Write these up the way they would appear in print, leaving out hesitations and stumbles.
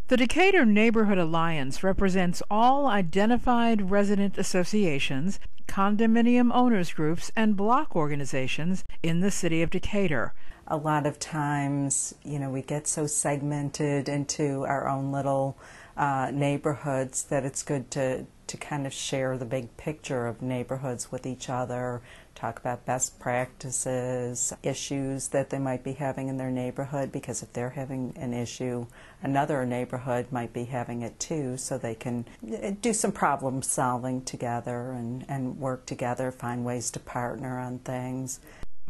The Decatur Neighborhood Alliance represents all identified resident associations, condominium owners groups, and block organizations in the city of Decatur. A lot of times, we get so segmented into our own little neighborhoods that it's good to kind of share the big picture of neighborhoods with each other, talk about best practices, issues that they might be having in their neighborhood, because if they're having an issue, another neighborhood might be having it too, so they can do some problem solving together and work together, find ways to partner on things.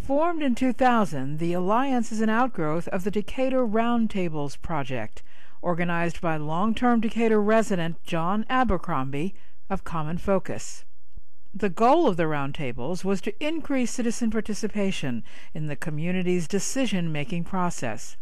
Formed in 2000, the Alliance is an outgrowth of the Decatur Roundtables project, organized by long-term Decatur resident John Abercrombie of Common Focus. The goal of the roundtables was to increase citizen participation in the community's decision-making process.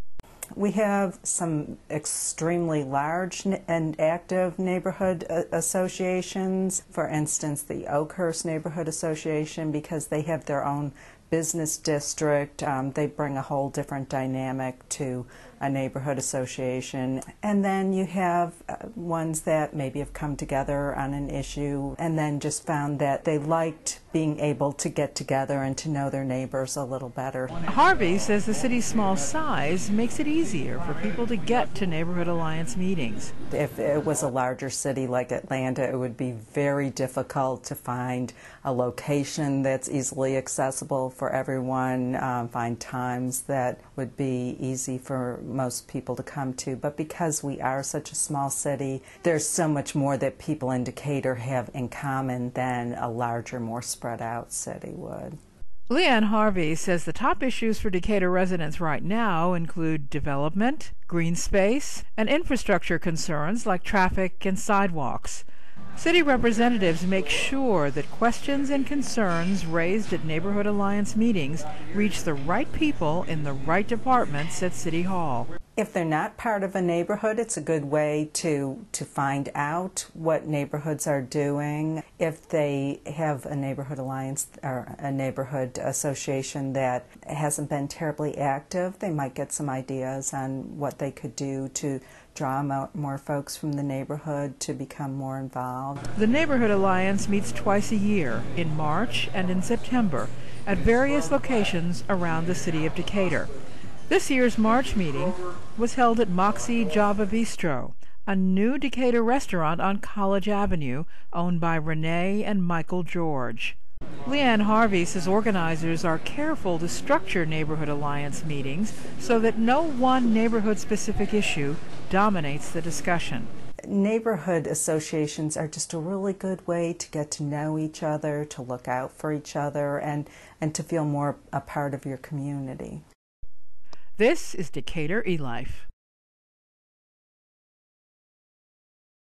We have some extremely large and active neighborhood associations. For instance, the Oakhurst Neighborhood Association, because they have their own business district. They bring a whole different dynamic to a neighborhood association. And then you have ones that maybe have come together on an issue and then just found that they liked being able to get together and to know their neighbors a little better. Harvey says the city's small size makes it easier for people to get to Neighborhood Alliance meetings. If it was a larger city like Atlanta, it would be very difficult to find a location that's easily accessible for everyone, find times that would be easy for most people to come to. But because we are such a small city, there's so much more that people in Decatur have in common than a larger, more spread out city would. Leanne Harvey says the top issues for Decatur residents right now include development, green space, and infrastructure concerns like traffic and sidewalks. City representatives make sure that questions and concerns raised at Neighborhood Alliance meetings reach the right people in the right departments at City Hall. If they're not part of a neighborhood, it's a good way to find out what neighborhoods are doing. If they have a neighborhood alliance or a neighborhood association that hasn't been terribly active, they might get some ideas on what they could do to draw out more folks from the neighborhood to become more involved. The Neighborhood Alliance meets twice a year, in March and in September, at various locations around the city of Decatur. This year's March meeting was held at Moxie Java Bistro, a new Decatur restaurant on College Avenue owned by Renee and Michael George. Leanne Harvey says organizers are careful to structure Neighborhood Alliance meetings so that no one neighborhood-specific issue dominates the discussion. Neighborhood associations are just a really good way to get to know each other, to look out for each other, and to feel more a part of your community. This is Decatur eLife.